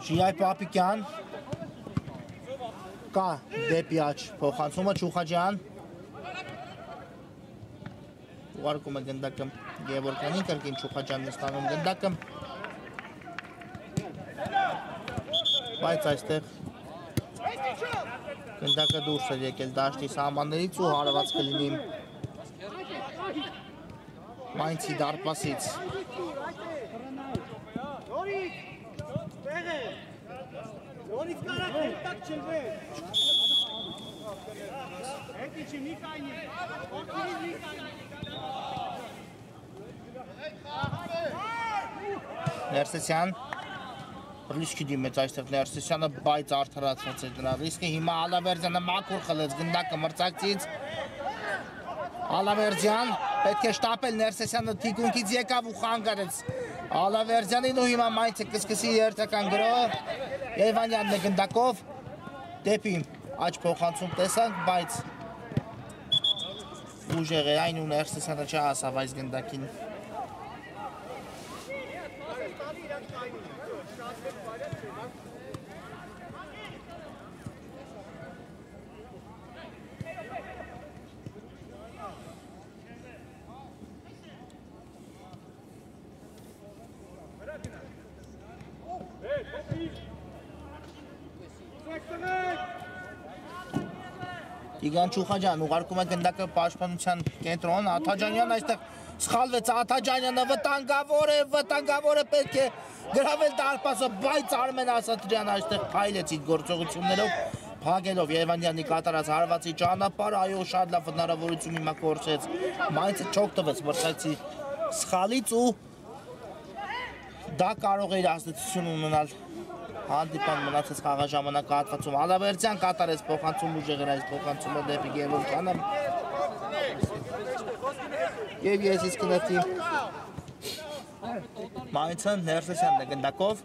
Ժիայ Պապիկյան կա դեպի աջ փոխանցումը Չուխաջյան ուղարկում է գնդակը Գևորգյանին կրկին Չուխաջյանն է ստանում գնդակը բայց այստեղ գնդակը դուրս է եկել դաշտի սահմաններից ու հարված կլինի Մայնցի դարպասից Նորից կարա կոնտակտ չլվեր։ Հետ իչի մի կայնի։ Որդիրի մի կայնի։ Ներսեսյան ռիսկի դիմեց այստեղ Ներսեսյանը, բայց արդարացված է դրա ռիսկը։ Հիմա Ալավերդյանը մաքուր խլեց գնդակը մրցակցից։ Ալավերդյան պետք է շտապել Ներսեսյանը թիկունքից եկավ ու խանգարեց Ալավերդյանին ու հիմա Մայնցը կսկսի երթական գրող Երևանյանն է գնդակով դեպի աջ փոխանցում տեսանք, բայց ուժեղ է այն ու Ներսեսյանը չհասավ այս գնդակին Տիգրան Չուխաջյան ուղարկում է գնդակը պաշտպանության կենտրոն, Աթաջանյան այստեղ սխալվեց, Աթաջանյանը վտանգավոր է, պետք է գրավել դարպասը, բայց Արմեն Ասատրյանը այստեղ փայլեց իր գործողություններով, փակելով Երևանյանի կատարած հարվածի ճանապարհը, այո, շատ լավ հնարավորություն հիմա կորցրեց, Մայնցը չօգտվեց մրցակցի սխալից ու դա կարող է իր ազդեցություն ունենալ հանդիպան մնացած խաղաժամանակահատվածում Ալավերդյան կատարեց փոխանցում ուժեղ էր այս փոխանցումը դեպի Գևորգյանը եւ ես իսկ նետի Մայնցը Ներսեսյանն է գնդակով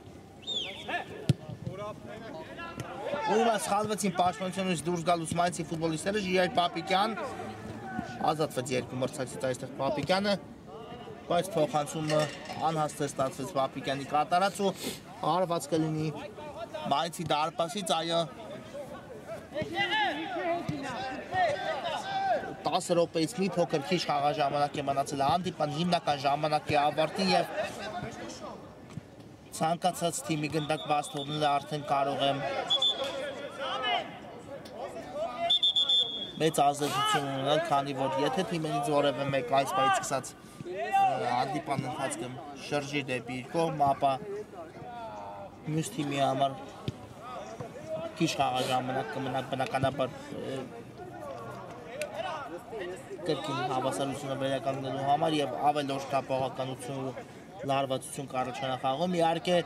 ու սխալվեցին պաշտպանությունից դուրս գալուց Մայնցի ֆուտբոլիստները Ժիայ Պապիկյան ազատվեց երկու մրցակցից այստեղ Պապիկյանը բայց փոխանցումը անհաստ ստացվեց Պապիկյանի կատարած ու հարված կլինի Մայնցի դարպասից, այո 10 րոպեից մի փոքր քիչ խաղաժամանակ է մնացել հանդիպան հիմնական ժամանակի ավարտին եւ ցանկացած թիմի գնդակ բաց թողնելը արդեն կարող է մեծ ազդեցություն ունենալ, քանի որ եթե թիմերից որևէ մեկը այս պայից սկսած հանդիպան ընթացքում շրջի դեպի իր կողմը, ապա մյուս թիմի համար քիչ խաղաժամանակ կմնա բնականաբար կրկին հավասարությունը վերականգնելու համար եւ ավելորդ հապաղականություն ու լարվածություն կառաջանա խաղում։ Իհարկե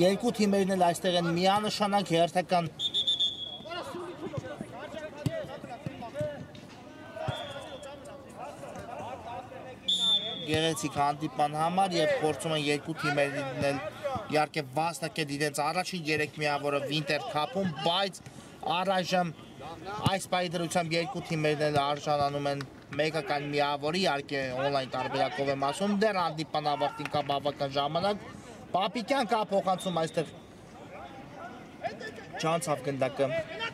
երկու թիմերն էլ այստեղ են միանշանակ հերթական գեղեցիկ հանդիպան համար եւ փորձում են երկու թիմերն էլ իհարկե վաստակել իրենց առաջին 3 միավորը Winter Cup-ում, բայց առայժմ այս պահի դրությամբ երկու թիմերն էլ արժանանում են մեկական միավորի, իհարկե on-line տարբերակով եմ ասում, դեռ հանդիպան ավարտին կա բավական ժամանակ, Պապիկյան կա փոխանցում այստեղ չանցավ գնդակը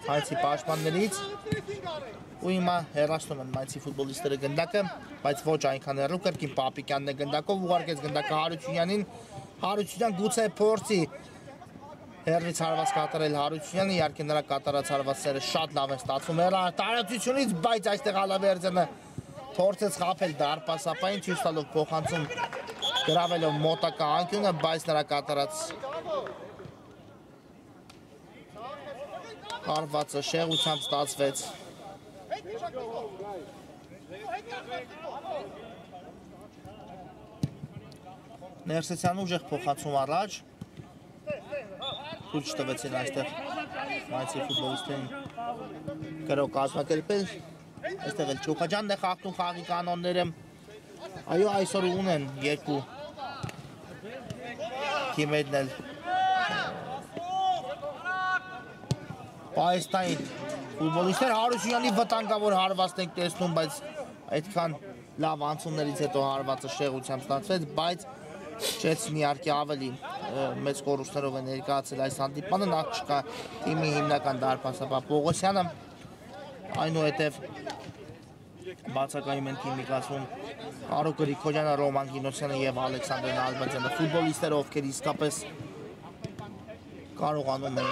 Մայնցի պաշտպաններից ու հիմա հեռացնում են Մայնցի ֆուտբոլիստները գնդակը, բայց ոչ այնքան հեռու կրկին Պապիկյանն է գնդակով ուղարկեց գնդակը Հարությունյանին, Հարությունյան գուցե փորձի հեռվից հարված կատարել Հարությունյանը, իհարկե նրա կատարած հարվածները շատ լավ են ստացվում տարածությունից, բայց այստեղ Ալավերդյանը փորձեց խաբել դարպասապային, ցույց տալով փոխանցում գրավելով մոտակա անկյունը, բայց նրա կատարած հարվածը շեղությամբ ստացվեց Ներսեցյան ուժեղ փոխացում առաջ Թույլ չտվեցին այստեղ Մայցի ֆուտբոլիստին գրող կազմակերպել Այստեղ էլ Չուխաջանն է խախտում խաղի կանոնները Այո այսօր ունեն երկու թիմերն էլ Պայստային ֆուտբոլիստներ Հարությունյանի վտանգավոր հարվածն ենք տեսնում, բայց այդքան լավ անցումներից հետո հարվածը շեղությամբ ստացվեց, բայց Չելսին իհարկե ավելի մեծ կորուստներով է ներկայացել այս հանդիպանը, նախ չկա թիմի հիմնական դարպասապահ Պողոսյանը, այնուհետև բացակայում են թիմի կազմում Արո Գրիգորյանը, Ռոման Գինոսյանը եւ Ալեքսանդր Նալբանդյանը, ֆուտբոլիստները, ովքեր իսկապես կարողանում են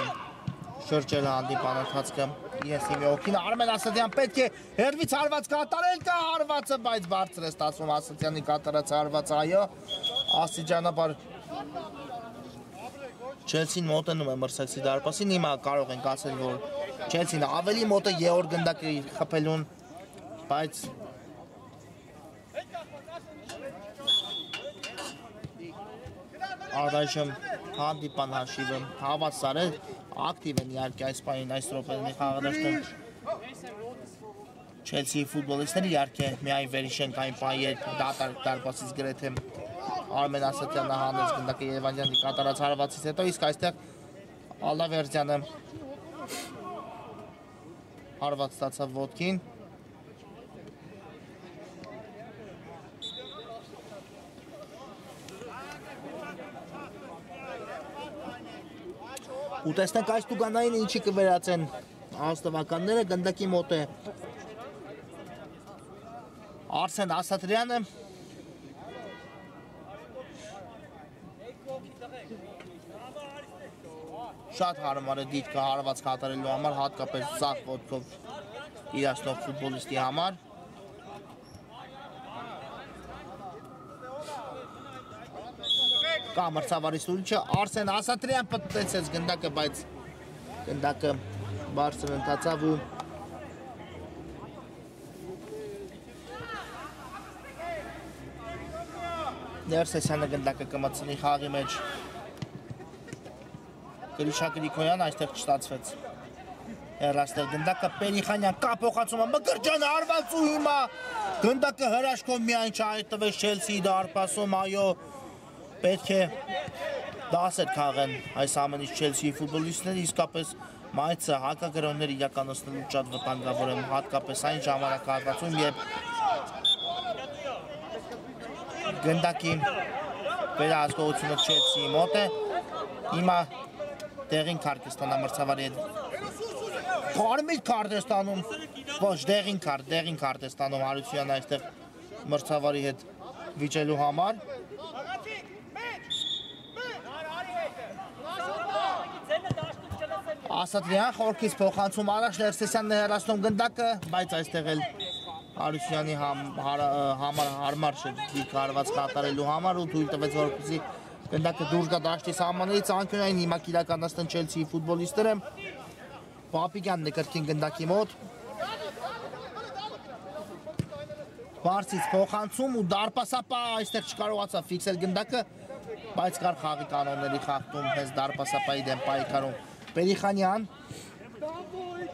շրջել հանդիպան ընթացքը Ես հիմի օգին Արմեն Ասատյան պետք է հերվից հարված կատարել կա հարվածը, բայց բարձր է ստացվում Ասատյանի կատարած հարվածը, այո, աստիճանաբար Չելսին մոտենում է մրցակցի դարպասին, հիմա կարող ենք ասել, որ Չելսին ավելի մոտ է Գեորգ Գնդակի խփելուն, բայց Արդայժմ հանդիպան հաշիվը հավասար է ակտիվ են իհարկե այս պահին այս րոպեների խաղադաշտում Չելսիի ֆուտբոլիստները իհարկե միայն վերհիշենք այն պահի երբ դարպասից գրեթե Արմեն Ասատյանը հանեց Գնդակի Երևանյանի կատարած հարվածից հետո իսկ այստեղ Ալավերդյանը հարված ստացավ ոտքին Ու տեսնենք այս տուգանային ինչի կվերացեն աստվականները Գնդակի մոտ է Արսեն Ասատրյանը Շատ հարմար է դիտքը հարված կատարելու համար հատկապես ձախ ոտքով իրացնող ֆուտբոլիստի համար Կա մրցավարի սուրիչը Արսեն Ասատրյան պտտեցեց Գնդակը, բայց Գնդակը բարձր ընթացավ ու Ներսեսյանը Գնդակը կմտցնի խաղի մեջ Գրիշա Գրիգորյան այստեղ չստացվեց Հեռաստեղ Գնդակը Պերիխանյան կա փոխացումը Մկրտչյանը հարված ու հիմա Գնդակը հրաշքով միայն չհայտնվեց Չելսիի դարպասում, այո Պետք է դասեր քաղեն այս ամենից Չելսիի ֆուտբոլիստները, իսկապես Մայցը հակագրոններ իրականացնելու շատ վտանգավոր են, հատկապես այն ժամանակահատվածում, երբ Գնդակի վերահսկողությունը Չելսիի մոտ է, հիմա դեղին քարտ է ստանա մրցավարի հետ։ Կարմիր քարտ է ստանում, ոչ դեղին քարտ է ստանում Հարությունյանը այստեղ մրցավարի հետ վիճելու համար։ Ասատրյան խորքից փոխանցում առաջ Ներսեսյանն է հեռացնում Գնդակը, բայց այստեղ էլ Հարությունյանի համար հարմար չէ դիրք հարված կատարելու համար ու թույլ տվեց որպեսզի Գնդակը դուրս գա դաշտի սահմաններից անկյունային հիմա իրականացնեն Չելսիի ֆուտբոլիստները Պապիկյանն է կրկին Գնդակի մոտ Բարձից փոխանցում ու դարպասապահ այստեղ չկարողացավ ֆիքսել Գնդակը, բայց կար խաղի կանոնների խախտում հենց դարպասապահի դեմ պայքարում Պերիխանյան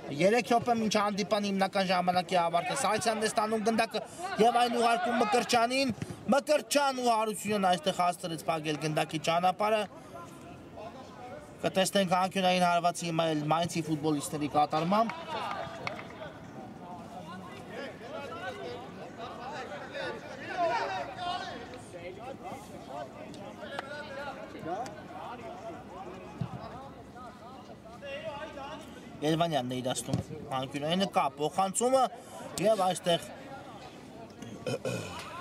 3 րոպե մինչ հանդիպան հիմնական ժամանակի ավարտը Սարգսյանն է ստանում Գնդակը եւ այն ուղարկում Մկրտչյանին Մկրտչյան ու Հարությունյանը այստեղ հաստրեց փակել Գնդակի ճանապարհը կտեսնենք անկյունային հարվածի հիմա էլ Մայնցի ֆուտբոլիստների կատարմամբ Երևանյանն է իրացնում անկյունայինը կա փոխանցումը եւ այստեղ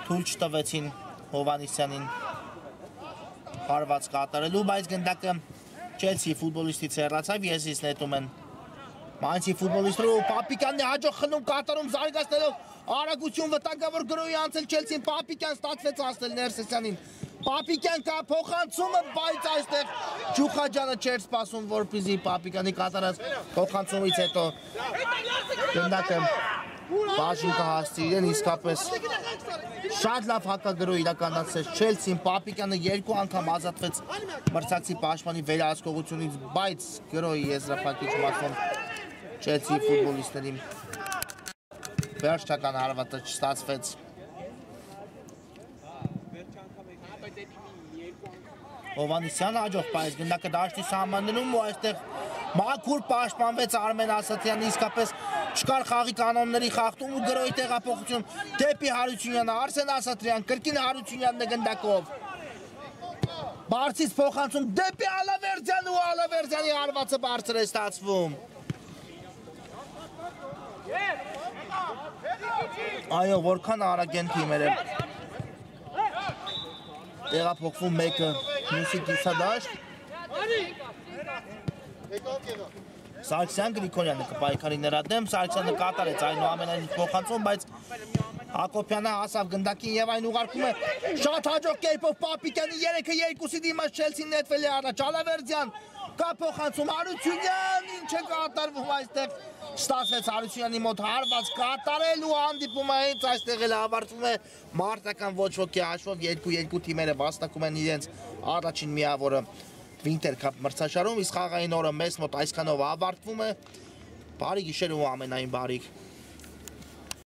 թույլ չտվեցին Հովանիսյանին հարված կատարելու, բայց Գնդակը Չելսիի ֆուտբոլիստից հեռացավ, եզից նետում են Մայնցի ֆուտբոլիստները ու Պապիկյանն է հաջող խնում կատարում զարգացնելով արագություն վտանգավոր գրոյի անցել Չելսին Պապիկյան ստացվեց հասնել Ներսեսյանին Պապիկյան կա փոխանցումը, բայց այստեղ Ջուխաջյանը չէր սպասում, որպեսզի Պապիկյանի կատարած փոխանցումից հետո Գնդակը բաժին կհասցի իրեն իսկապես շատ լավ հակագրո իրականացրեց Չելսին, Պապիկյանը 2 անգամ ազատվեց մրցակցի պաշտպանի վերահսկողությունից, բայց գրոյի եզրափակիչ մասում Չելսի ֆուտբոլիստներին վերջական հարվածը չստացվեց։ Հովանեսյանը հաջող պայեց գնդակը դաշտի սահմաններում ու այստեղ մաքուր պաշտպանվեց Արմեն Ասատրյանը, իսկապես չկար խաղի կանոնների խախտում ու գրոյի տեղափոխություն դեպի Հարությունյանը, Արսեն Ասատրյան, կրկին Հարությունյանն է գնդակով։ Բարձից փոխանցում դեպի Ալավերդյանը ու Ալավերդյանի հարվածը բարձր է ստացվում։ Այո, որքան արագ են թիմերը տեղափոխվում մեկը մյուսի կիսադաշտ։ Սարգսյան Գրիգորյանը կպայքարի նրա դեմ, Սարգսյանը կատարեց այնուամենայնիվ փոխանցում, բայց Հակոբյանը հասավ գնդակին եւ այն ուղարկում է շատ հաջող կերպով Պապիկյանի 3-2-ի դիմաց Չելսին նետվել է առաջ, Ալավերդյան կա փոխանցում Հարությունյան, ինչ է կատարվում այստեղ ստացվեց Հարությունյանի մոտ հարված կատարել ու հանդիպումը հենց այստեղ էլ ավարտվում է մարտական ոչ ոքի հաշվով 2-2 թիմերը վաստակում են իրենց առաջին միավորը Winter Cup մրցաշարում, իսկ խաղային օրը մեզ մոտ այսքանով ավարտվում է։ Բարի գիշեր ու ամենայն բարիք։